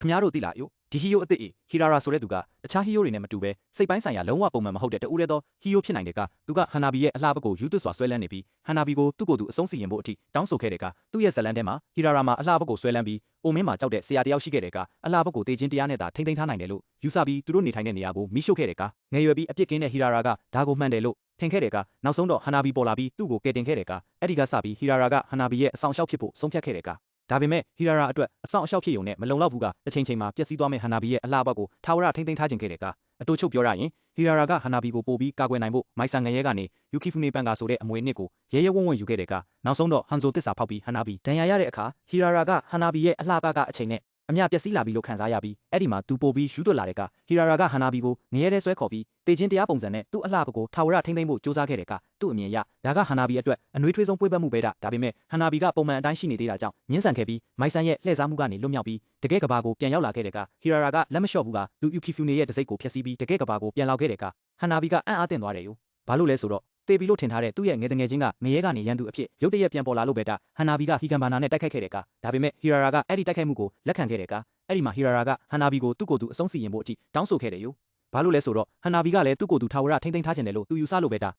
ခမားတို့သိလားယိုဒီဟီယိုအစ်စ်ဟီရာရာဆိုတဲ့သူကတခြားဟီယိုတွေနဲ့မတူပဲစိတ်ပိုင်းဆိုင်ရာလုံးဝပုံမှန်မဟုတ်တဲ့တူးရဲသောဟီယိုဖြစ်နိုင်တဲ့ကသူကဟန်နာဘီရဲ့အလှပကိုယူသွစွာဆွဲလန်းနေပြီးဟန်နာဘီကိုသူ့ကိုယ်သူအဆုံးစီရင်ဖို့အထိတောင်းဆိုခဲ့တဲ့ကသူ့ရဲ့ဇလန်ထဲမှာဟီရာရာမှာအလှပကိုဆွဲလန်းပြီးအိုမင်းမှာကြောက်တဲ့ဆရာတယောက်ရှိခဲ့တဲ့ကအလှပကိုတေချင်းတရားနဲ့သာထိမ့်သိမ်းထားနိုင်တယ်လို့ယူဆပြီးသူတို့နေထိုင်တဲ့နေရာကိုမိရှို့ခဲ့တဲ့ကငယ်ရွယ်ပြီးအပြစ်ကင်းတဲ့ဟီရာရာကဒါကိုမှန်တယ်လို့ထင်ခဲ့တဲ့ကနောက်ဆုံးတော့ဟန်နာဘီပေါ်လာပြီးသူ့ကိုကယ်တင်ခဲ့တဲ့ကအဲ့ဒီကစပြီးဟီရာရာကဟန်နာဘီရဲ့အဆောင်အရှောက်ဖြစ်ဖို့ဆုံးဖြတ်ခဲ့တဲ့ကဒါပေမဲ့ဟီရာရာအတွက်အဆောင်အရှောက်ဖြစ်ုံနဲ့မလုံလောက်ဘူးကအချိန်ချိန်မှာပျက်စီးသွားမဲ့ဟန်နာဘီရဲ့အလှပကိုထာဝရထိမ့်သိမ်းထားခြင်းခဲ့တဲ့ကအတူချုပ်ပြောရရင်ဟီရာရာကဟန်နာဘီကိုပို့ပြီးကာကွယ်နိုင်ဖို့မိုက်ဆန်ငရဲကနေယူကီဖူနေပန်ကာဆိုတဲ့အမွေအနှစ်ကိုရဲရဲဝံ့ဝံ့ယူခဲ့တဲ့ကနောက်ဆုံးတော့ဟန်ဆိုတစ္ဆာဖောက်ပြီးဟန်နာဘီဒဏ်ရာရတဲ့အခါဟီရာရာကဟန်နာဘီရဲ့အလှပကအချိန်နဲ့အမြပျက်စီးလာပြီလို့ခံစားရပြီးအဲ့ဒီမှာသူပို့ပြီးယူသွတ်လာတဲ့ကဟီရာရာကဟန်နာဘီကိုငရဲထဲဆွဲခေါ်ပြီးတေချင်းတရားပုံစံနဲ့သူ့အလှပကိုထာဝရထိမ့်သိမ်းဖို့စူးစမ်းခဲ့တဲ့ကသူ့အမြင်အရဒါကဟန်နာဘီအတွက်အနှွေးထွေးဆုံးပွေးပတ်မှုပဲဒါပေမဲ့ဟန်နာဘီကပုံမှန်အတိုင်းရှိနေသေးတာကြောင့်ညှင်းဆန်ခဲ့ပြီးမိုက်ဆန်ရဲ့လှည့်စားမှုကနေလွတ်မြောက်ပြီးတကယ်ကဘာကိုပြန်ရောက်လာခဲ့တဲ့ကဟီရာရာကလက်မလျှော့ဘူးကသူယူကီဖူနေရဲ့တစိ့ကိုဖျက်ဆီးပြီးတကယ်ကဘာကိုပြန်လောက်ခဲ့တဲ့ကဟန်နာဘီကအံ့အားသင့်သွားတယ်ယူဘာလို့လဲဆိုတော့တေပီလို့ထင်ထားတဲ့သူ့ရဲ့ငယ်တငယ်ချင်းကငရဲကနေရန်သူအဖြစ်ရုတ်တရက်ပြန်ပေါ်လာလို့ပဲဟန်နာဘီကဟီဂန်ဘာနာနဲ့တိုက်ခိုက်ခဲ့တဲ့ကဒါပေမဲ့ဟီရာရာကအဲ့ဒီတိုက်ခိုက်မှုကိုလက်ခံခဲ့တဲ့ကအဲ့ဒီမှာဟီရာရာကဟန်နာဘီကိုသူ့ကိုယ်သူအဆုံးစီရင်ဖို့အထိတောင်းဆိုခဲ့တယ်ယူဘာလို့လဲဆိုတော့ဟန်နာဘီကလည်းသူ့ကိုယ်သူထာဝရထိမ့်သိမ်းထားခြင်းတယ်လို့သူယူဆလို့ပဲ